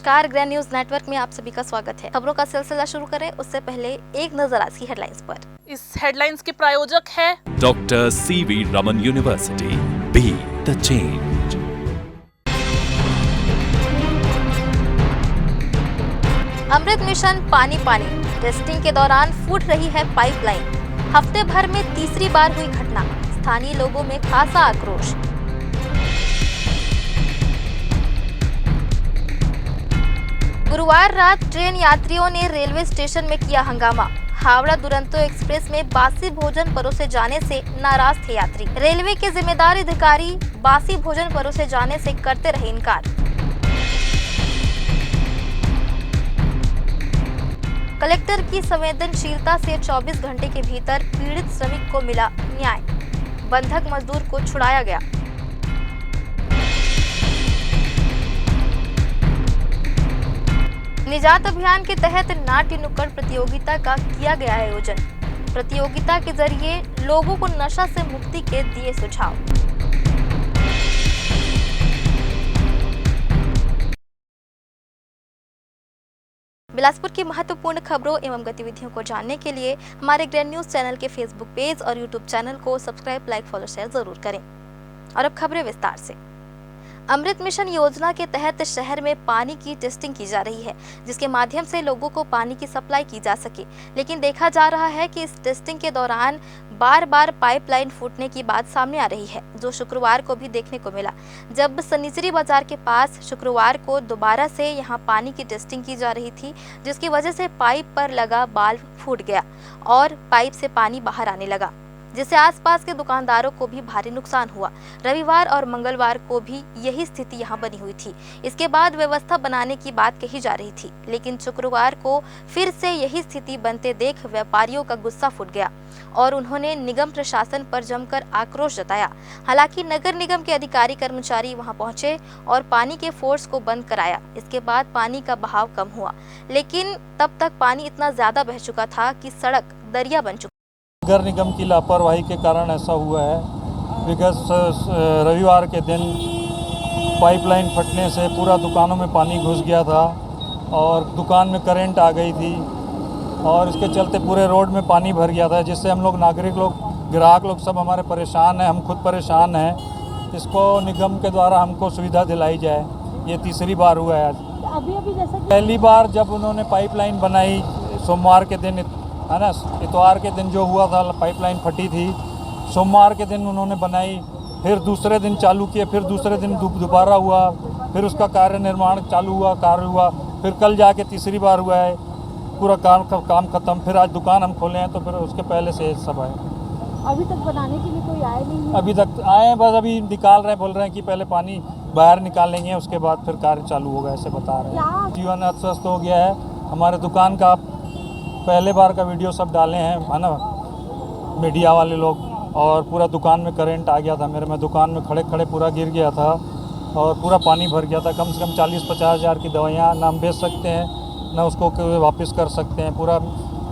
नमस्कार, grand news network में आप सभी का स्वागत है। खबरों का सिलसिला शुरू करें उससे पहले एक नजर आज की हेडलाइंस पर। इस हेडलाइंस के प्रायोजक है doctor CV Raman university, be the change. Amrit mission पानी पानी, टेस्टिंग के दौरान फूट रही है पाइपलाइन। हफ्ते भर में तीसरी बार हुई घटना, स्थानीय लोगों में खासा आक्रोश। गुरुवार रात ट्रेन यात्रियों ने रेलवे स्टेशन में किया हंगामा। हावड़ा दुरंतो एक्सप्रेस में बासी भोजन परोसे जाने से नाराज थे यात्री। रेलवे के जिम्मेदार अधिकारी बासी भोजन परोसे जाने से करते रहे इनकार। कलेक्टर की संवेदनशीलता से 24 घंटे के भीतर पीड़ित श्रमिक को मिला न्याय। बंधक मजदूर को छुड़ाया गया। निजात अभियान के तहत नाट्य नुक्कड़ प्रतियोगिता का किया गया आयोजन। प्रतियोगिता के जरिए लोगों को नशा से मुक्ति के दिए सुझाव। बिलासपुर की महत्वपूर्ण खबरों एवं गतिविधियों को जानने के लिए हमारे ग्रैंड न्यूज चैनल के फेसबुक पेज और यूट्यूब चैनल को सब्सक्राइब, लाइक, फॉलो, शेयर जरूर करें। और अब खबरें विस्तार से। अमृत मिशन योजना के तहत शहर में पानी की टेस्टिंग की जा रही है, जिसके माध्यम से लोगों को पानी की सप्लाई की जा सके। लेकिन देखा जा रहा है कि इस टेस्टिंग के दौरान बार बार पाइपलाइन फूटने की बात सामने आ रही है, जो शुक्रवार को भी देखने को मिला, जब सनीचरी बाजार के पास शुक्रवार को दोबारा से यहां पानी की टेस्टिंग की जा रही थी, जिसकी वजह से पाइप पर लगा बाल्ब फूट गया और पाइप से पानी बाहर आने लगा, जिससे आसपास के दुकानदारों को भी भारी नुकसान हुआ। रविवार और मंगलवार को भी यही स्थिति यहां बनी हुई थी। इसके बाद व्यवस्था बनाने की बात कही जा रही थी, लेकिन शुक्रवार को फिर से यही स्थिति बनते देख व्यापारियों का गुस्सा फूट गया और उन्होंने निगम प्रशासन पर जमकर आक्रोश जताया। हालांकि नगर निगम के अधिकारी कर्मचारी वहां पहुंचे और पानी के फोर्स को बंद कराया। इसके बाद पानी का बहाव कम हुआ, लेकिन तब तक पानी इतना ज्यादा बह चुका था कि सड़क दरिया बन चुका। नगर निगम की लापरवाही के कारण ऐसा हुआ है। बिकॉज रविवार के दिन पाइपलाइन फटने से पूरा दुकानों में पानी घुस गया था और दुकान में करंट आ गई थी और इसके चलते पूरे रोड में पानी भर गया था, जिससे हम लोग नागरिक लोग, ग्राहक लोग सब हमारे परेशान हैं। हम खुद परेशान हैं। इसको निगम के द्वारा हमको सुविधा दिलाई जाए। ये तीसरी बार हुआ है आज। अभी जैसा पहली बार जब उन्होंने पाइपलाइन बनाई सोमवार के दिन, है ना, इतवार के दिन जो हुआ था पाइपलाइन फटी थी, सोमवार के दिन उन्होंने बनाई, फिर दूसरे दिन चालू किए, फिर दूसरे दिन दोबारा हुआ, फिर उसका कार्य निर्माण चालू हुआ, कार्य हुआ, फिर कल जाके तीसरी बार हुआ है। पूरा काम खत्म। फिर आज दुकान हम खोले हैं, तो फिर उसके पहले से सब आए। अभी तक बनाने के लिए कोई आया नहीं है? अभी तक आए हैं, बस अभी निकाल रहे हैं, बोल रहे हैं कि पहले पानी बाहर निकालेंगे, उसके बाद फिर कार्य चालू होगा, ऐसे बता रहे हैं। जीवन अस्वस्थ हो गया है। हमारे दुकान का पहले बार का वीडियो सब डाले हैं, है ना, मीडिया वाले लोग, और पूरा दुकान में करंट आ गया था। मैं दुकान में खड़े खड़े पूरा गिर गया था और पूरा पानी भर गया था। कम से कम 40-50 हज़ार की दवाइयाँ ना हम बेच सकते हैं, ना उसको वापस कर सकते हैं। पूरा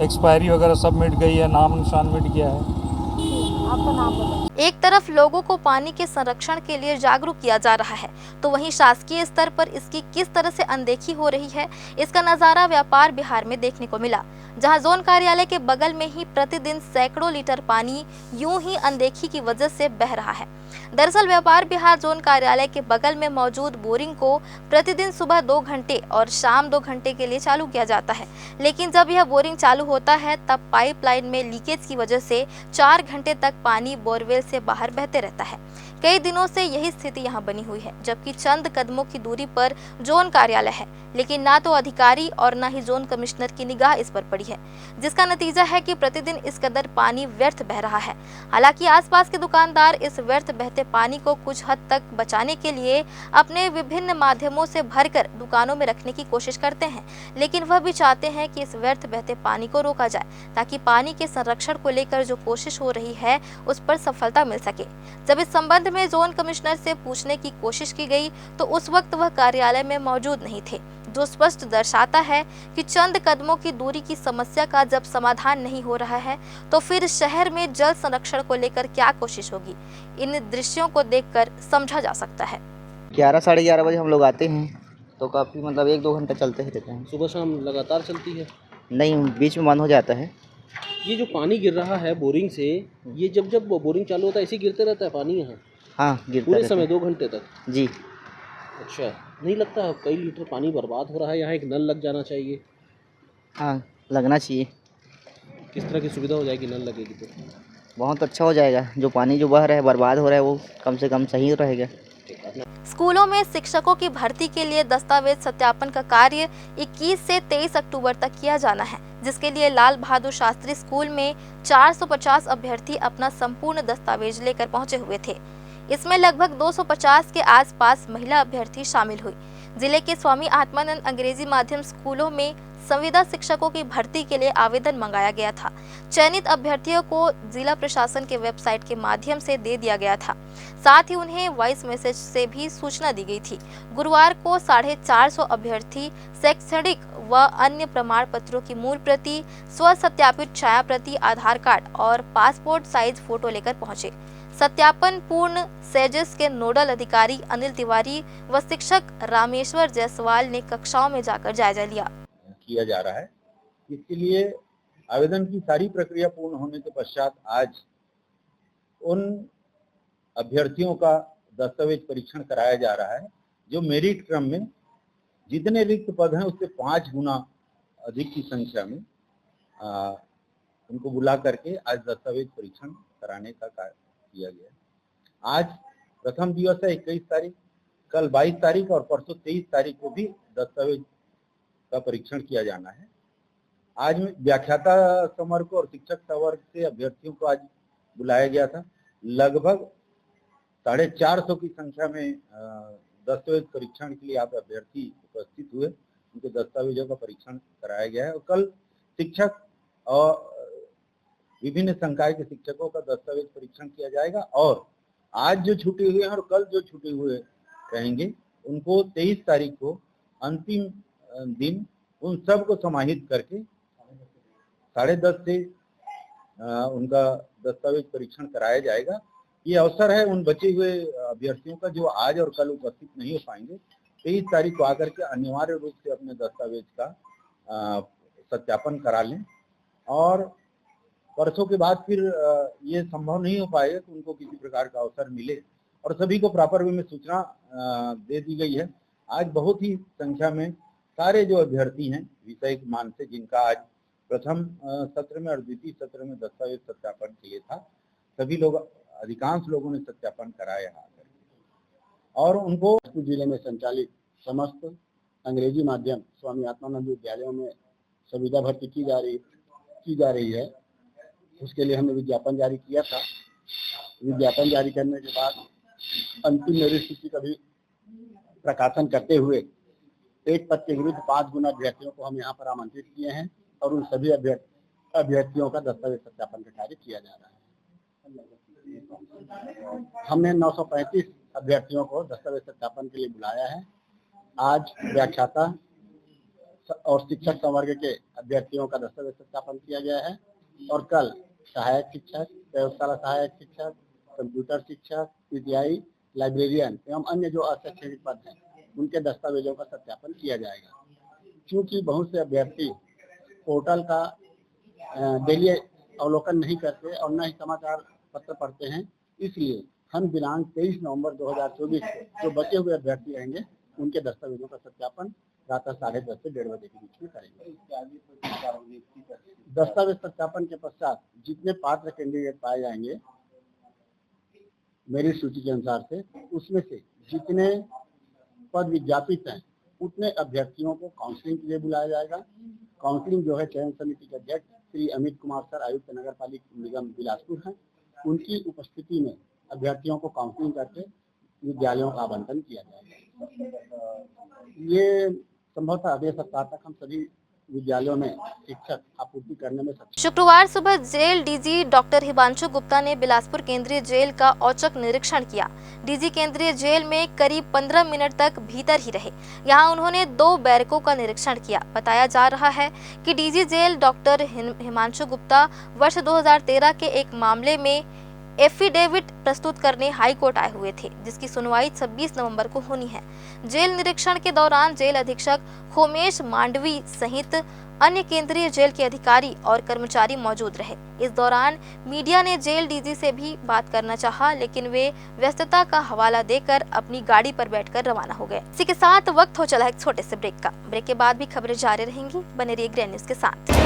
एक्सपायरी वगैरह सब मिट गई है, नाम निशान मिट गया है। आपका नाम बताइए। एक तरफ लोगों को पानी के संरक्षण के लिए जागरूक किया जा रहा है, तो वहीं शासकीय स्तर पर इसकी किस तरह से अनदेखी हो रही है, इसका नजारा व्यापार बिहार में देखने को मिला, जहां जोन कार्यालय के बगल में ही प्रतिदिन सैकड़ों लीटर पानी यूं ही अनदेखी की वजह से बह रहा है। दरअसल व्यापार बिहार जोन कार्यालय के बगल में मौजूद बोरिंग को प्रतिदिन सुबह 2 घंटे और शाम 2 घंटे के लिए चालू किया जाता है, लेकिन जब यह बोरिंग चालू होता है तब पाइपलाइन में लीकेज की वजह से 4 घंटे तक पानी बोरवेल से बाहर बहते रहता है। कई दिनों से यही स्थिति यहाँ बनी हुई है, जबकि चंद कदमों की दूरी पर जोन कार्यालय है, लेकिन ना तो अधिकारी और ना ही जोन कमिश्नर की निगाह इस पर पड़ी है, जिसका नतीजा है कि प्रतिदिन इस कदर पानी व्यर्थ बह रहा है। हालांकि आसपास के दुकानदार इस व्यर्थ बहते पानी को कुछ हद तक बचाने के लिए अपने विभिन्न माध्यमों से भरकर दुकानों में रखने की कोशिश करते हैं, लेकिन वह भी चाहते हैं कि इस व्यर्थ बहते पानी को रोका जाए, ताकि पानी के संरक्षण को लेकर जो कोशिश हो रही है उस पर सफलता मिल सके। जब इस संबंध में जोन कमिश्नर से पूछने की कोशिश की गई तो उस वक्त वह कार्यालय में मौजूद नहीं थे, जो स्पष्ट दर्शाता है कि चंद कदमों की दूरी की समस्या का जब समाधान नहीं हो रहा है तो फिर शहर में जल संरक्षण को लेकर क्या कोशिश होगी। इन दृश्यों को देखकर समझा जा सकता है। 11 साढ़े 11 बजे हम लोग आते हैं तो काफ़ी मतलब 1-2 घंटा चलते ही रहते हैं। सुबह शाम लगातार चलती है। नहीं, बीच में बंद हो जाता है। ये जो पानी गिर रहा है बोरिंग से, ये जब बोरिंग चालू होता है ऐसे ही गिरते रहता है पानी यहाँ हाँ, गिरता पूरे रहता समय है। 2 घंटे तक? जी। अच्छा, नहीं लगता कई लीटर पानी बर्बाद हो रहा है, यहाँ एक नल लग जाना चाहिए। हाँ, लगना चाहिए। किस तरह की सुविधा हो जाएगी नल लगेगी तो? बहुत अच्छा हो जाएगा। जो पानी जो बह रहा है, बर्बाद हो रहा है, वो कम से कम सही रहेगा। स्कूलों में शिक्षकों की भर्ती के लिए दस्तावेज सत्यापन का कार्य 21 से 23 अक्टूबर तक किया जाना है, जिसके लिए लाल बहादुर शास्त्री स्कूल में 450 अभ्यर्थी अपना संपूर्ण दस्तावेज लेकर पहुंचे हुए थे। इसमें लगभग 250 के आसपास महिला अभ्यर्थी शामिल हुई। जिले के स्वामी आत्मानंद अंग्रेजी माध्यम स्कूलों में संविदा शिक्षकों की भर्ती के लिए आवेदन मंगाया गया था। चयनित अभ्यर्थियों को जिला प्रशासन के वेबसाइट के माध्यम से दे दिया गया था। साथ ही उन्हें वॉइस मैसेज से भी सूचना दी गई थी। गुरुवार को 450 अभ्यर्थी शैक्षणिक व अन्य प्रमाण पत्रों की मूल प्रति, स्व सत्यापित छाया प्रति, आधार कार्ड और पासपोर्ट साइज फोटो लेकर पहुंचे। सत्यापन पूर्ण सेजेस के नोडल अधिकारी अनिल तिवारी व शिक्षक रामेश्वर जायसवाल ने कक्षाओं में जाकर जायजा लिया। किया जा रहा है। इसके लिए आवेदन की सारी प्रक्रिया पूर्ण होने के पश्चात आज उन अभ्यर्थियों का दस्तावेज परीक्षण कराया जा रहा है जो मेरिट क्रम में जितने रिक्त पद हैं उससे 5 गुना अधिक की संख्या में उनको बुला करके आज दस्तावेज परीक्षण कराने का कार्य किया गया। आज प्रथम दिवस है 21 तारीख, कल 22 तारीख और परसों 23 तारीख को भी दस्तावेज का परीक्षण किया जाना है। आज व्याख्याता संवर्ग और शिक्षक संवर्ग से अभ्यर्थियों को आज बुलाया गया था। लगभग 450 की संख्या में दस्तावेज परीक्षण के लिए आप अभ्यर्थी उपस्थित हुए, उनके दस्तावेजों का परीक्षण कराया गया है और कल शिक्षक और विभिन्न संकाय के शिक्षकों का दस्तावेज परीक्षण किया जाएगा और आज जो छूटे हुए हैं और कल जो छूटे हुए रहेंगे उनको 23 तारीख को अंतिम दिन उन सब को समाहित करके 10:30 से उनका दस्तावेज परीक्षण कराया जाएगा। ये अवसर है उन बचे हुए अभ्यर्थियों का जो आज और कल उपस्थित नहीं हो पाएंगे। 23 तारीख को आकर के अनिवार्य रूप से अपने दस्तावेज का सत्यापन करा लें और परसों के बाद फिर ये संभव नहीं हो पाएगा कि उनको किसी प्रकार का अवसर मिले और सभी को प्रॉपर वे में सूचना दे दी गई है। आज बहुत ही संख्या में सारे जो अभ्यर्थी हैं विषय मान से जिनका आज प्रथम सत्र में और द्वितीय सत्र में दस्तावेज सत्यापन किए था, सभी लोग अधिकांश लोगों ने सत्यापन कराया है और उनको जिले में संचालित समस्त अंग्रेजी माध्यम स्वामी आत्मानंद विद्यालयों में संविदा भर्ती की जा रही है। उसके लिए हमने विज्ञापन जारी किया था। विज्ञापन जारी करने के बाद अंतिम मेरिट सूची का भी प्रकाशन करते हुए एक पद के विरुद्ध 5 गुना अभ्यर्थियों को हम यहाँ पर आमंत्रित किए हैं और उन सभी अभ्यर्थियों का दस्तावेज सत्यापन का कार्य किया जा रहा है। हमने 935 अभ्यर्थियों को दस्तावेज सत्यापन के लिए बुलाया है। आज व्याख्याता और शिक्षक संवर्ग के अभ्यर्थियों का दस्तावेज सत्यापन किया गया है और कल सहायक शिक्षक, प्रयोगशाला सहायक शिक्षक, कंप्यूटर शिक्षक, पीटीआई, लाइब्रेरियन एवं अन्य जो अशैक्षणिक पद हैं उनके दस्तावेजों का सत्यापन किया जाएगा। क्योंकि बहुत से अभ्यर्थी पोर्टल का डेली अवलोकन नहीं करते और न ही समाचार पत्र पढ़ते हैं, इसलिए हम दिनांक 23 नवंबर 2024 को जो बचे हुए अभ्यर्थी रहेंगे उनके दस्तावेजों का सत्यापन प्रातः 10:30 से 1:30 बजे के बीच में करेंगे। दस्तावेज सत्यापन के पश्चात जितने पात्र कैंडिडेट पाए जाएंगे मेरिट सूची के अनुसार से, उसमें से जितने पद विज्ञापित हैं उतने अभ्यर्थियों को काउंसलिंग के लिए बुलाया जाएगा। काउंसलिंग जो है चयन समिति के अध्यक्ष श्री अमित कुमार सर, आयुक्त नगर पालिका निगम बिलासपुर हैं, उनकी उपस्थिति में अभ्यर्थियों को काउंसलिंग करके विद्यालयों का आवंटन किया जाएगा। ये संभवतः अगले सप्ताह तक हम सभी विद्यालयों में शिक्षक आपूर्ति करने में सक्षम। शुक्रवार सुबह jail DG doctor Himanshu Gupta ने बिलासपुर केंद्रीय जेल का औचक निरीक्षण किया। डीजी केंद्रीय जेल में करीब 15 मिनट तक भीतर ही रहे। यहां उन्होंने 2 बैरकों का निरीक्षण किया। बताया जा रहा है कि DG jail doctor Himanshu Gupta वर्ष 2013 के एक मामले में एफिडेविट प्रस्तुत करने हाई कोर्ट आए हुए थे, जिसकी सुनवाई 26 नवंबर को होनी है। जेल निरीक्षण के दौरान जेल अधीक्षक होमेश मांडवी सहित अन्य केंद्रीय जेल के अधिकारी और कर्मचारी मौजूद रहे। इस दौरान मीडिया ने जेल डीजी से भी बात करना चाहा, लेकिन वे व्यस्तता का हवाला देकर अपनी गाड़ी पर बैठकर रवाना हो गए। इसी के साथ वक्त हो चला एक छोटे से ब्रेक का। ब्रेक के बाद भी खबरें जारी रहेंगी, बने रहिए ग्रैंड न्यूज के साथ।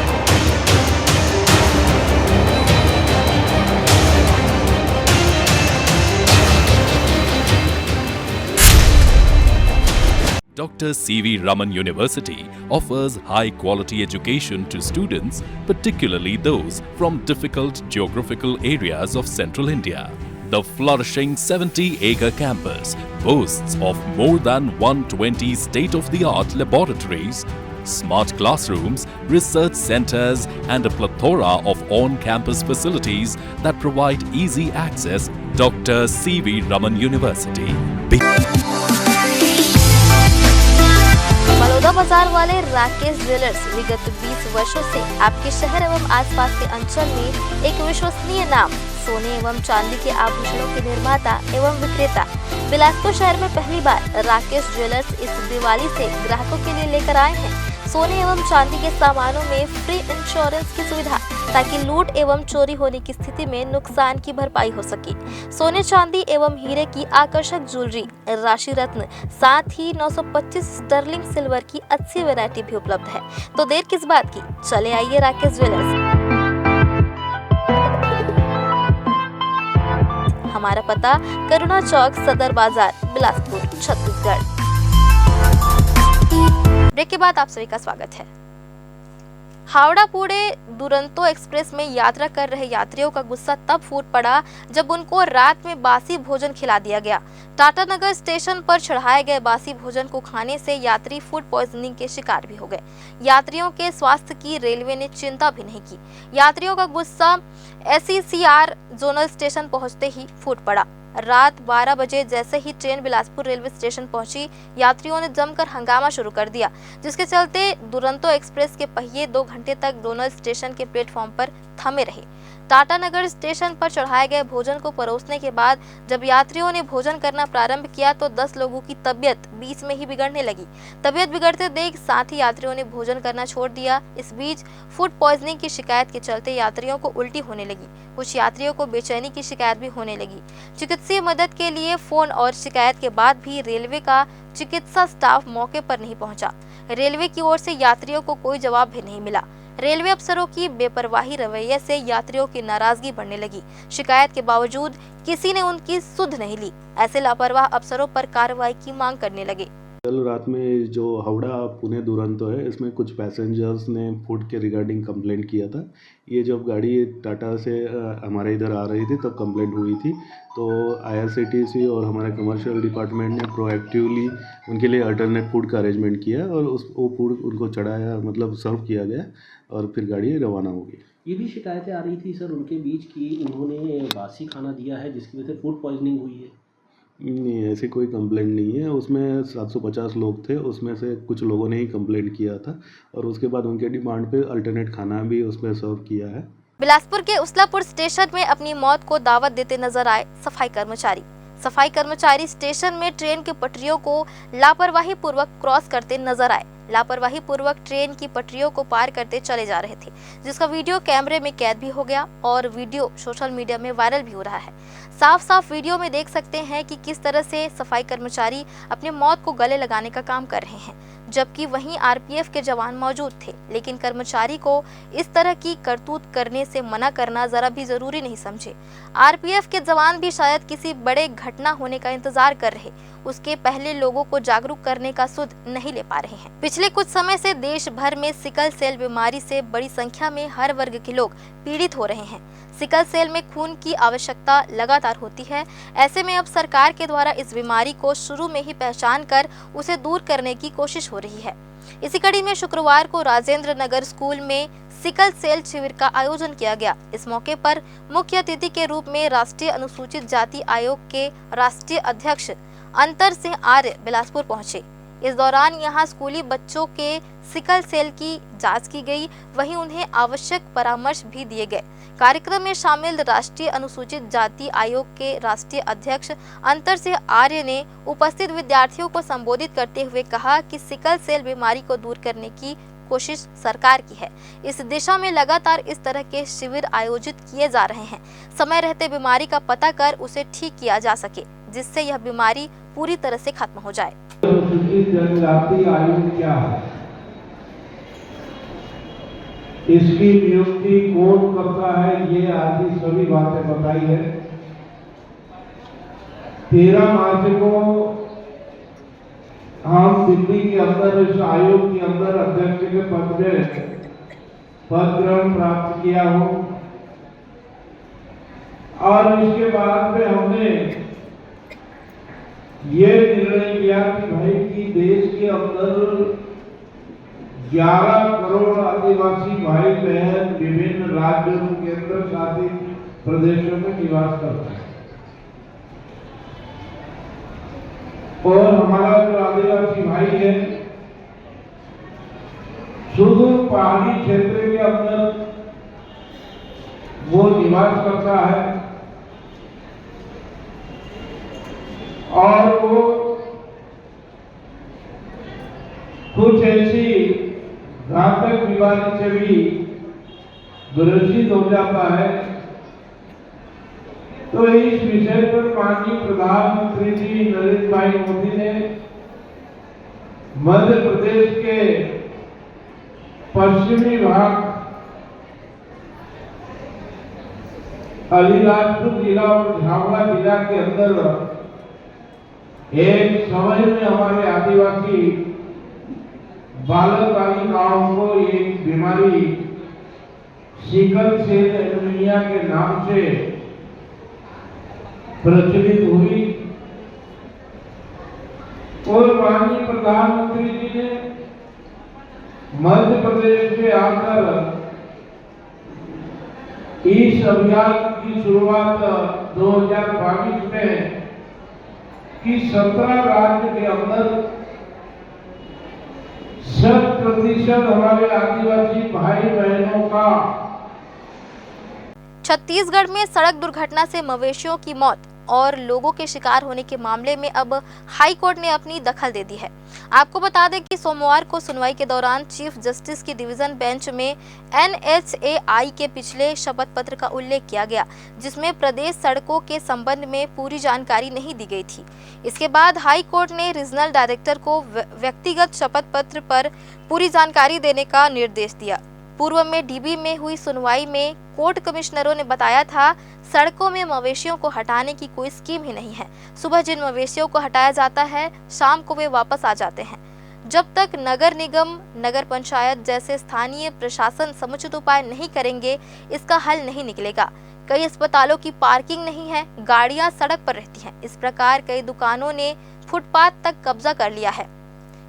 Dr. C.V. Raman University offers high-quality education to students, particularly those from difficult geographical areas of central India. The flourishing 70-acre campus boasts of more than 120 state-of-the-art laboratories, smart classrooms, research centers, and a plethora of on-campus facilities that provide easy access. Dr. C.V. Raman University. Baloda बाजार वाले Rakesh jewellers विगत 20 वर्षों से आपके शहर एवं आसपास के अंचल में एक विश्वसनीय नाम, सोने एवं चांदी के आभूषणों के निर्माता एवं विक्रेता। बिलासपुर शहर में पहली बार राकेश ज्वेलर्स इस दिवाली से ग्राहकों के लिए लेकर आए हैं सोने एवं चांदी के सामानों में फ्री इंश्योरेंस की सुविधा, ताकि लूट एवं चोरी होने की स्थिति में नुकसान की भरपाई हो सके। सोने चांदी एवं हीरे की आकर्षक ज्वेलरी, राशि रत्न, साथ ही 925 स्टर्लिंग सिल्वर की अच्छी वैरायटी भी उपलब्ध है। तो देर किस बात की, चले आइए राकेश ज्वेलर्स। हमारा पता करुणा चौक, सदर बाजार, बिलासपुर, छत्तीसगढ़। ब्रेक के बाद आप सभी का स्वागत है। हावड़ा पुणे दुरंतो एक्सप्रेस में यात्रा कर रहे यात्रियों का गुस्सा तब फूट पड़ा जब उनको रात में बासी भोजन खिला दिया गया। टाटानगर स्टेशन पर चढ़ाए गए बासी भोजन को खाने से यात्री फूड पॉइजनिंग के शिकार भी हो गए। यात्रियों के स्वास्थ्य की रेलवे ने चिंता भी नहीं की। यात्रियों का गुस्सा SECR जोनल स्टेशन पहुंचते ही फूट पड़ा। रात 12 बजे जैसे ही ट्रेन बिलासपुर रेलवे स्टेशन पहुंची, यात्रियों ने जमकर हंगामा शुरू कर दिया, जिसके चलते दुरंतो एक्सप्रेस के पहिए 2 घंटे तक डोनल स्टेशन के प्लेटफॉर्म पर थमे रहे। टाटानगर स्टेशन पर चढ़ाए गए भोजन को परोसने के बाद जब यात्रियों ने भोजन करना प्रारंभ किया तो 10 लोगों की तबीयत बीच में ही बिगड़ने लगी। तबीयत बिगड़ते देख साथ ही यात्रियों ने भोजन करना छोड़ दिया। इस बीच फूड पॉइजनिंग की शिकायत के चलते यात्रियों को उल्टी होने लगी। कुछ यात्रियों को बेचैनी की शिकायत भी होने लगी। चिकित्सीय मदद के लिए फोन और शिकायत के बाद भी रेलवे का चिकित्सा स्टाफ मौके पर नहीं पहुंचा। रेलवे की ओर से यात्रियों को कोई जवाब भी नहीं मिला। रेलवे अफसरों की बेपरवाही रवैये से यात्रियों की नाराजगी बढ़ने लगी। शिकायत के बावजूद किसी ने उनकी सुध नहीं ली। ऐसे लापरवाह अफसरों पर कार्रवाई की मांग करने लगे। कल रात में जो हावड़ा पुणे दुरंतो है, इसमें कुछ पैसेंजर्स ने फूड के रिगार्डिंग कंप्लेंट किया था। ये जब गाड़ी टाटा से हमारे इधर आ रही थी तब कंप्लेंट हुई थी, तो IRCTC और हमारे कमर्शियल डिपार्टमेंट ने प्रोएक्टिवली उनके लिए अल्टरनेट फूड का अरेंजमेंट किया और वो फूड उनको चढ़ाया, मतलब सर्व किया गया और फिर गाड़ी रवाना हो गई। ये भी शिकायतें आ रही थी सर उनके बीच की इन्होंने बासी खाना दिया है जिसकी वजह से फूड पॉइजनिंग हुई है। नहीं, ऐसी कोई कंप्लेंट नहीं है। उसमें 750 लोग थे, उसमें से कुछ लोगों ने ही कंप्लेंट किया था और उसके बाद उनके डिमांड पे अल्टरनेट खाना भी उसमें सर्व किया है। बिलासपुर के उसलापुर स्टेशन में अपनी मौत को दावत देते नजर आए सफाई कर्मचारी। सफाई कर्मचारी स्टेशन में ट्रेन की पटरियों को लापरवाही पूर्वक क्रॉस करते नजर आए। लापरवाही पूर्वक ट्रेन की पटरियों को पार करते चले जा रहे थे, जिसका वीडियो कैमरे में कैद भी हो गया और वीडियो सोशल मीडिया में वायरल भी हो रहा है। साफ साफ वीडियो में देख सकते हैं कि किस तरह से सफाई कर्मचारी अपने मौत को गले लगाने का काम कर रहे हैं, जबकि वहीं RPF के जवान मौजूद थे। लेकिन कर्मचारी को इस तरह की करतूत करने से मना करना जरा भी जरूरी नहीं समझे। RPF के जवान भी शायद किसी बड़े घटना होने का इंतजार कर रहे, उसके पहले लोगों को जागरूक करने का सुध नहीं ले पा रहे हैं। पिछले कुछ समय से देश भर में सिकल सेल बीमारी से बड़ी संख्या में हर वर्ग के लोग पीड़ित हो रहे हैं। सिकल सेल में खून की आवश्यकता लगातार होती है। ऐसे में अब सरकार के द्वारा इस बीमारी को शुरू में ही पहचान कर उसे दूर करने की कोशिश हो रही है। इसी कड़ी में शुक्रवार को राजेंद्र नगर स्कूल में सिकल सेल शिविर का आयोजन किया गया। इस मौके पर मुख्य अतिथि के रूप में राष्ट्रीय अनुसूचित जाति आयोग के राष्ट्रीय अध्यक्ष अंतर सिंह आर्य बिलासपुर पहुंचे। इस दौरान यहां स्कूली बच्चों के सिकल सेल की जांच की गई, वहीं उन्हें आवश्यक परामर्श भी दिए गए। कार्यक्रम में शामिल राष्ट्रीय अनुसूचित जाति आयोग के राष्ट्रीय अध्यक्ष अंतर सिंह आर्य ने उपस्थित विद्यार्थियों को संबोधित करते हुए कहा कि सिकल सेल बीमारी को दूर करने की कोशिश सरकार की है। इस दिशा में लगातार इस तरह के शिविर आयोजित किए जा रहे हैं, समय रहते बीमारी का पता कर उसे ठीक किया जा सके, जिससे यह बीमारी पूरी तरह से खत्म हो जाए। अनुसूचित जनजाति आयोग क्या है, इसकी नियुक्ति कौन करता है, ये आदि सभी बातें बताई है। 13 मार्च को हम दिल्ली के अंदर इस आयोग के अंदर अध्यक्ष के पद में पद ग्रहण प्राप्त किया हो, और इसके बाद में हमने ये निर्णय किया कि भाई कि देश के अंदर 11 करोड़ आदिवासी भाई बहन विभिन्न राज्यों केंद्र शासित प्रदेशों में निवास करते हैं, और हमारा जो आदिवासी भाई है सुदूर पहाड़ी क्षेत्र के अंदर वो निवास करता है, और वो कुछ ऐसी घातक बीमारी से भी ग्रसित हो जाता है। तो इस विषय पर माननीय प्रधानमंत्री जी नरेंद्र भाई मोदी ने मध्य प्रदेश के पश्चिमी भाग अलीराजपुर जिला और झाबुआ जिला के अंदर एक समय में हमारे आदिवासी बालक बालिकाओं को एक बीमारी सिकल सेल एनीमिया के नाम से प्रचलित हुई, और माननीय प्रधानमंत्री जी ने मध्य प्रदेश में आकर इस अभियान की शुरुआत 2022 में कि 17 राज्य के अंदर 100% हमारे आदिवासी भाई बहनों का। छत्तीसगढ़ में सड़क दुर्घटना से मवेशियों की मौत और लोगों के शिकार होने के मामले में अब हाई कोर्ट ने अपनी दखल दे दी है। आपको बता दें कि सोमवार को सुनवाई के दौरान चीफ जस्टिस की डिवीजन बेंच में NHAI के पिछले शपथ पत्र का उल्लेख किया गया, जिसमें प्रदेश सड़कों के संबंध में पूरी जानकारी नहीं दी गई थी। इसके बाद हाई कोर्ट ने रीजनल डायरेक्टर को व्यक्तिगत शपथ पत्र पर पूरी जानकारी देने का निर्देश दिया। पूर्व में डीबी में हुई सुनवाई में कोर्ट कमिश्नरों ने बताया था, सड़कों में मवेशियों को हटाने की कोई स्कीम ही नहीं है। सुबह जिन मवेशियों को हटाया जाता है, शाम को वे वापस आ जाते हैं। जब तक नगर निगम, नगर पंचायत जैसे स्थानीय प्रशासन समुचित उपाय नहीं करेंगे, इसका हल नहीं निकलेगा। कई अस्पतालों की पार्किंग नहीं है, गाड़ियां सड़क पर रहती हैं। इस प्रकार कई दुकानों ने फुटपाथ तक कब्जा कर लिया है।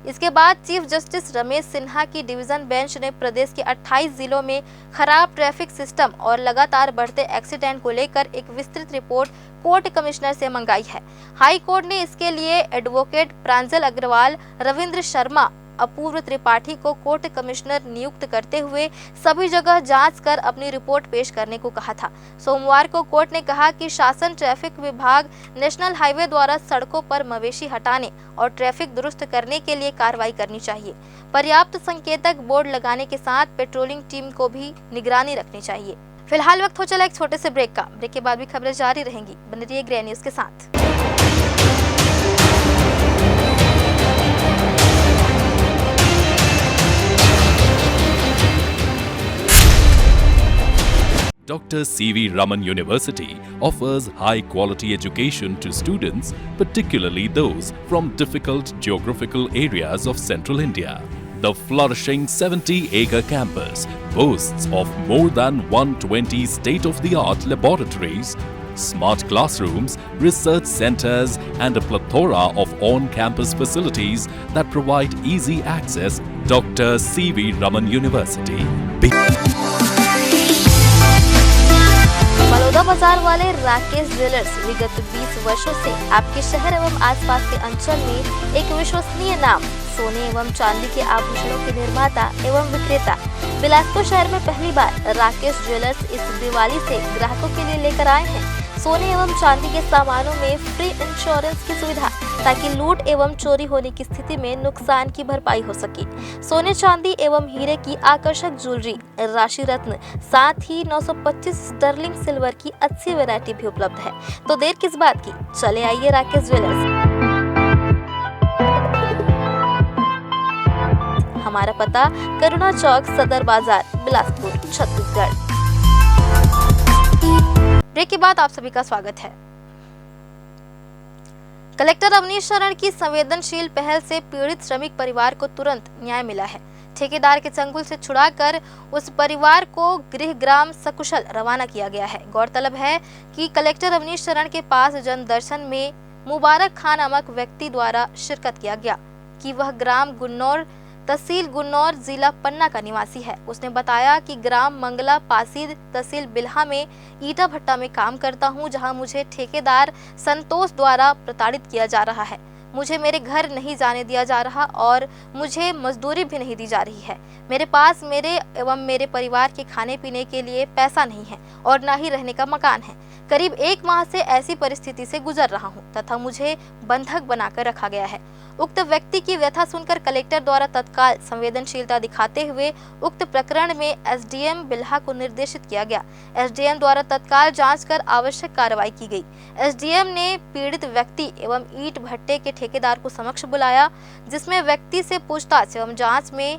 इसके बाद चीफ जस्टिस रमेश सिन्हा की डिवीजन बेंच ने प्रदेश के 28 जिलों में खराब ट्रैफिक सिस्टम और लगातार बढ़ते एक्सीडेंट को लेकर एक विस्तृत रिपोर्ट कोर्ट कमिश्नर से मंगाई है। हाई कोर्ट ने इसके लिए एडवोकेट प्रांजल अग्रवाल, रविंद्र शर्मा, अपूर्व त्रिपाठी को कोर्ट कमिश्नर नियुक्त करते हुए सभी जगह जांच कर अपनी रिपोर्ट पेश करने को कहा था। सोमवार को कोर्ट ने कहा कि शासन ट्रैफिक विभाग नेशनल हाईवे द्वारा सड़कों पर मवेशी हटाने और ट्रैफिक दुरुस्त करने के लिए कार्रवाई करनी चाहिए। पर्याप्त संकेतक बोर्ड लगाने के साथ पेट्रोलिंग टीम को भी निगरानी रखनी चाहिए। फिलहाल वक्त हो चला एक छोटे से ब्रेक का। ब्रेक के बाद भी खबरें जारी रहेंगी। बने रहिए ग्रे न्यूज के साथ। Dr. C.V. Raman University offers high-quality education to students, particularly those from difficult geographical areas of central India. The flourishing 70-acre campus boasts of more than 120 state-of-the-art laboratories, smart classrooms, research centers, and a plethora of on-campus facilities that provide easy access. Dr. C.V. Raman University. चौदह बाजार वाले Rakesh jewellers विगत 20 वर्षों से आपके शहर एवं आसपास के अंचल में एक विश्वसनीय नाम, सोने एवं चांदी के आभूषणों के निर्माता एवं विक्रेता। बिलासपुर शहर में पहली बार राकेश ज्वेलर्स इस दिवाली से ग्राहकों के लिए लेकर आए हैं सोने एवं चांदी के सामानों में फ्री इंश्योरेंस की सुविधा, ताकि लूट एवं चोरी होने की स्थिति में नुकसान की भरपाई हो सके। सोने चांदी एवं हीरे की आकर्षक ज्वेलरी, राशि रत्न, साथ ही 925 स्टर्लिंग सिल्वर की अच्छी वैरायटी भी उपलब्ध है। तो देर किस बात की, चले आइए राकेश ज्वेलर्स। हमारा पता करुणा चौक, सदर बाजार, बिलासपुर, छत्तीसगढ़। ब्रेक के बाद आप सभी का स्वागत है। कलेक्टर अवनीश शरण की संवेदनशील पहल से पीड़ित श्रमिक परिवार को तुरंत न्याय मिला है। ठेकेदार के चंगुल से छुड़ाकर उस परिवार को गृह ग्राम सकुशल रवाना किया गया है। गौरतलब है कि कलेक्टर अवनीश शरण के पास जन दर्शन में मुबारक खान नामक व्यक्ति द्वारा शिरकत किया गया कि वह ग्राम गुन्नौर, तहसील गुन्नौर, जिला पन्ना का निवासी है। उसने बताया कि ग्राम मंगला पासीद, तहसील बिल्हा में ईटा भट्टा में काम करता हूं, जहां मुझे ठेकेदार संतोष द्वारा प्रताड़ित किया जा रहा है। मुझे मेरे घर नहीं जाने दिया जा रहा और मुझे मजदूरी भी नहीं दी जा रही है। मेरे पास मेरे एवं मेरे परिवार के खाने पीने के लिए पैसा नहीं है और न ही रहने का मकान है। करीब 1 माह से ऐसी परिस्थिति से गुजर रहा हूं तथा मुझे बंधक बनाकर रखा गया है। उक्त व्यक्ति की व्यथा सुनकर कलेक्टर द्वारा तत्काल संवेदनशीलता दिखाते हुए उक्त प्रकरण में एसडीएम बिल्हा को निर्देशित किया गया। एसडीएम द्वारा तत्काल जांच कर आवश्यक कार्रवाई की गई। एसडीएम ने पीड़ित व्यक्ति एवं ईंट भट्टे के ठेकेदार को समक्ष बुलाया, जिसमें व्यक्ति से पूछताछ एवं जांच में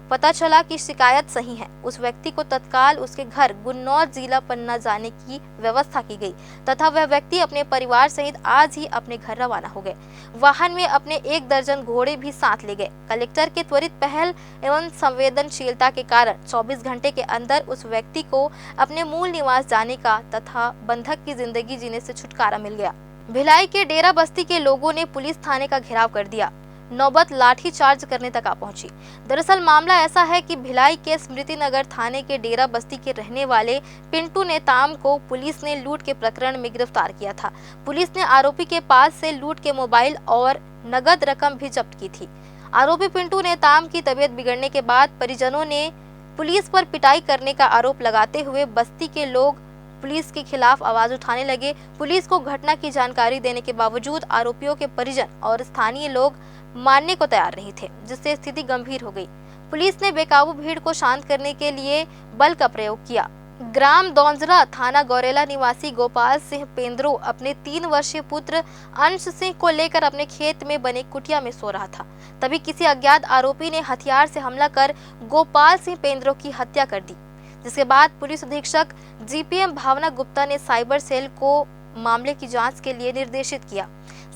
पता चला कि शिकायत सही है। उस व्यक्ति को तत्काल उसके घर गुन्नौर, जिला पन्ना जाने की व्यवस्था की गई तथा वह व्यक्ति अपने परिवार सहित आज ही अपने घर रवाना हो गए। वाहन में अपने 1 दर्जन घोड़े भी साथ ले गए। कलेक्टर के त्वरित पहल एवं संवेदनशीलता के कारण 24 घंटे के अंदर उस व्यक्ति को अपने मूल निवास जाने का तथा बंधक की जिंदगी जीने से छुटकारा मिल गया। भिलाई के डेरा बस्ती के लोगों ने पुलिस थाने का घेराव कर दिया। नौबत लाठी चार्ज करने तक आ पहुंची। दरअसल मामला ऐसा है कि भिलाई के स्मृति नगर थाने के डेरा बस्ती के रहने वाले पिंटू नेताम को पुलिस ने लूट के प्रकरण में गिरफ्तार किया था। पुलिस ने आरोपी के पास से लूट के मोबाइल और नगद रकम भी जब्त की थी। आरोपी पिंटू नेताम की तबीयत बिगड़ने के बाद परिजनों ने पुलिस पर पिटाई करने का आरोप लगाते हुए बस्ती के लोग पुलिस के खिलाफ आवाज उठाने लगे। पुलिस को घटना की जानकारी देने के बावजूद आरोपियों के परिजन और स्थानीय लोग मानने को तैयार नहीं थे, जिससे स्थिति गंभीर हो गई। पुलिस ने बेकाबू भीड़ को शांत करने के लिए बल का प्रयोग किया। ग्राम दौंजरा, थाना गौरेला निवासी गोपाल सिंह पेंद्रो अपने 3 वर्षीय पुत्र अंश सिंह को लेकर अपने खेत में बने कुटिया में सो रहा था। तभी किसी अज्ञात आरोपी ने हथियार से हमला कर गोपाल सिंह पेंद्रो की हत्या कर दी, जिसके बाद पुलिस अधीक्षक जीपीएम भावना गुप्ता ने साइबर सेल को मामले की जांच के लिए निर्देशित किया।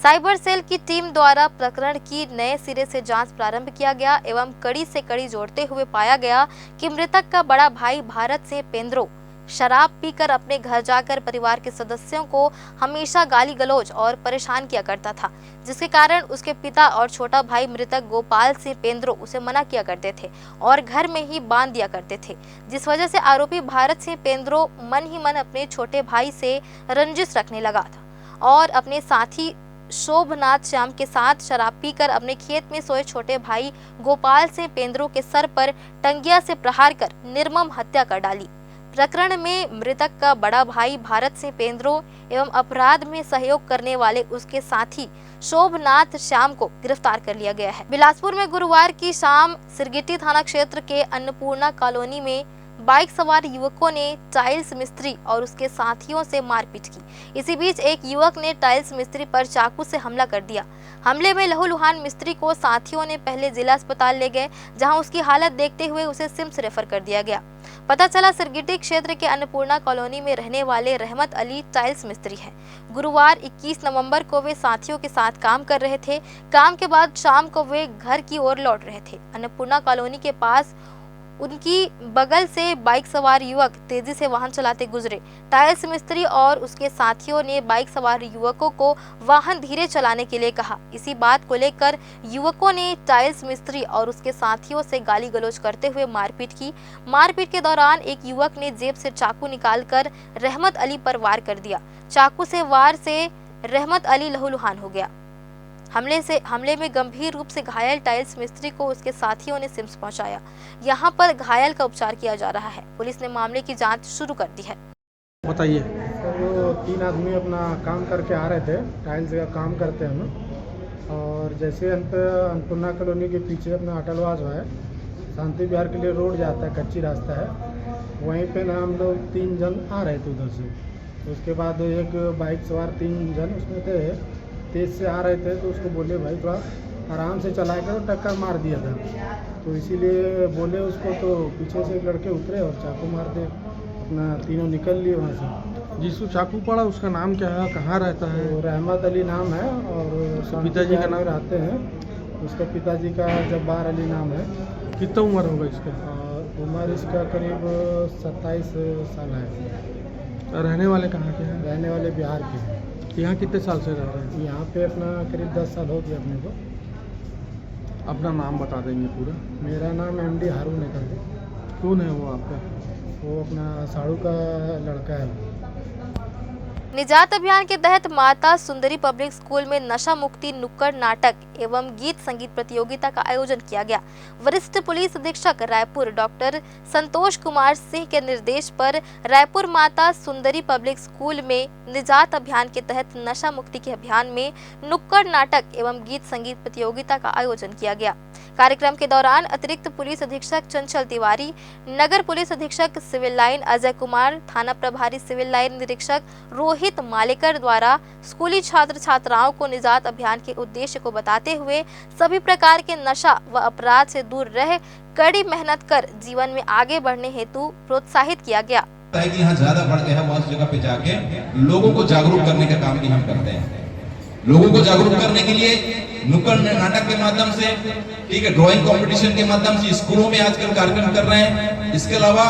साइबर सेल की टीम द्वारा प्रकरण की नए सिरे से जांच प्रारंभ किया गया एवं कड़ी से कड़ी जोड़ते हुए पाया गया कि मृतक का बड़ा भाई भारत सिंह पेंद्रो शराब पीकर अपने घर जाकर परिवार के सदस्यों को हमेशा गाली गलौज और परेशान किया करता था, जिसके कारण उसके पिता और छोटा भाई मृतक गोपाल सिंह पेंद्रो उसे मना किया करते थे और घर में ही बांध दिया करते थे, जिस वजह से आरोपी भारत सिंह पेंद्रो मन ही मन अपने छोटे भाई से रंजिश रखने लगा था और अपने साथी शोभनाथ श्याम के साथ शराब पीकर अपने खेत में सोए छोटे भाई गोपाल सिंह पेंद्रो के सर पर टंगिया से प्रहार कर निर्मम हत्या कर डाली। प्रकरण में मृतक का बड़ा भाई भारत सिंह पेंद्रो एवं अपराध में सहयोग करने वाले उसके साथी शोभनाथ श्याम को गिरफ्तार कर लिया गया है। बिलासपुर में गुरुवार की शाम सिरगिट्टी थाना क्षेत्र के अन्नपूर्णा कॉलोनी में बाइक सवार युवकों ने टाइल्स मिस्त्री और उसके साथियों से मारपीट की। इसी बीच एक युवक ने टाइल्स मिस्त्री पर चाकू से हमला कर दिया। हमले में लहूलुहान मिस्त्री को साथियों ने पहले जिला अस्पताल ले गए, जहां उसकी हालत देखते हुए उसे सिम्स रेफर कर दिया गया। पता चला सिरगिट्टी क्षेत्र के अन्नपूर्णा कॉलोनी में रहने वाले रहमत अली टाइल्स मिस्त्री हैं। गुरुवार 21 नवंबर को वे साथियों के साथ काम कर रहे थे। काम के बाद शाम को वे घर की ओर लौट रहे थे। अन्नपूर्णा कॉलोनी के पास उनकी बगल से बाइक सवार युवक तेजी से वाहन चलाते गुजरे। टाइल्स मिस्त्री और उसके साथियों ने बाइक सवार युवकों को वाहन धीरे चलाने के लिए कहा। इसी बात को लेकर युवकों ने टाइल्स मिस्त्री और उसके साथियों से गाली गलौज करते हुए मारपीट की। मारपीट के दौरान एक युवक ने जेब से चाकू निकालकर रहमत अली पर वार कर दिया। चाकू से वार से रहमत अली लहूलुहान हो गया। हमले में गंभीर रूप से घायल टाइल्स मिस्त्री को उसके साथियों ने सिम्स पहुंचाया। यहां पर घायल का उपचार किया जा रहा है। पुलिस ने मामले की जांच शुरू कर दी है। बताइए। वो 3 आदमी अपना काम करके आ रहे थे, टाइल्स का काम करते हैं हम, और जैसे हम पे अन्नपूर्णा कॉलोनी के पीछे अपना अटलवास है, शांति विहार के लिए रोड जाता है, कच्ची रास्ता है, वहीं पे ना हम लोग 3 जन आ रहे थे उधर से। उसके बाद एक बाइक सवार 3 जन उसमें थे, तेज़ से आ रहे थे, तो उसको बोले भाई थोड़ा आराम से चलाया करो, टक्कर मार दिया था। तो इसीलिए बोले उसको, तो पीछे से एक लड़के उतरे और चाकू मार दे, अपना तीनों निकल लिए वहाँ से। जिसको चाकू पड़ा उसका नाम क्या है, कहाँ रहता है? तो रहमत अली नाम है और पिताजी का नाम रहते हैं, उसके पिताजी का जब्बार अली नाम है। कितना उम्र होगा इसका? उम्र इसका करीब 27 साल है। रहने वाले कहाँ के हैं? रहने वाले बिहार के हैं। यहाँ कितने साल से रह रहे हैं? यहाँ पे अपना करीब 10 साल हो गया अपने को। अपना नाम बता देंगे पूरा? मेरा नाम MD हारून है। कौन है वो आपका? वो अपना साड़ू का लड़का है। निजात अभियान के तहत माता सुंदरी पब्लिक स्कूल में नशा मुक्ति नुक्कड़ नाटक एवं गीत संगीत प्रतियोगिता का आयोजन किया गया। वरिष्ठ पुलिस अधीक्षक रायपुर डॉक्टर संतोष कुमार सिंह के निर्देश पर रायपुर माता सुंदरी पब्लिक स्कूल में निजात अभियान के तहत नशा मुक्ति के अभियान में नुक्कड़ नाटक एवं गीत संगीत प्रतियोगिता का आयोजन किया गया। कार्यक्रम के दौरान अतिरिक्त पुलिस अधीक्षक चंचल तिवारी, नगर पुलिस अधीक्षक सिविल लाइन अजय कुमार, थाना प्रभारी सिविल लाइन निरीक्षक रोहित मालेकर द्वारा स्कूली छात्र छात्राओं को निजात अभियान के उद्देश्य को बताते हुए सभी प्रकार के नशा व अपराध से दूर रह कड़ी मेहनत कर जीवन में आगे बढ़ने हेतु प्रोत्साहित किया गया। है कि यहाँ ज्यादा बढ़ गया है, उस जगह पे जाके लोगों को जागरूक करने का काम भी हम करते हैं। लोगों को जागरूक करने के लिए नुक्कड़ नाटक के माध्यम से, ठीक है, ड्राइंग कंपटीशन के माध्यम से स्कूलों में आजकल कार्यक्रम कर रहे हैं। इसके अलावा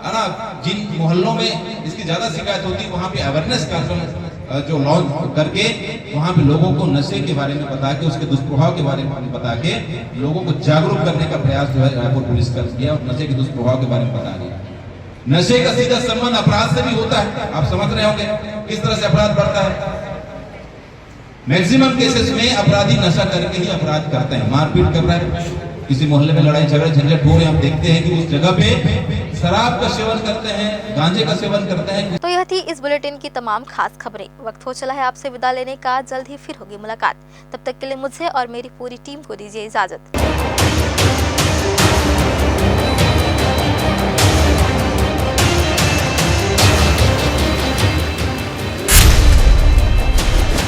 है ना, जिन मोहल्लों में इसकी ज्यादा शिकायत होती है वहाँ पे अवेयरनेस कार्यक्रम जो लॉन्च करके वहाँ पे लोगों को नशे के बारे में बता के, उसके दुष्प्रभाव के बारे में बता के लोगों को जागरूक करने का प्रयास जो है रायपुर पुलिस कर किया और नशे के दुष्प्रभाव के बारे में बता दिया। नशे का सीधा संबंध अपराध से भी होता है, आप समझ रहे होंगे किस तरह से अपराध बढ़ता है। मैक्सिमम केसेस में अपराधी नशा करके ही अपराध करते हैं, मारपीट कर रहे हैं, किसी मोहल्ले में लड़ाई झगड़े झंझट हो रहे हैं, आप देखते हैं कि उस जगह पे शराब का सेवन करते हैं, गांजे का सेवन करते हैं। तो यह थी इस बुलेटिन की तमाम खास खबरें। वक्त हो चला है आपसे विदा लेने का, जल्द ही फिर होगी मुलाकात। तब तक के लिए मुझे और मेरी पूरी टीम को दीजिए इजाजत।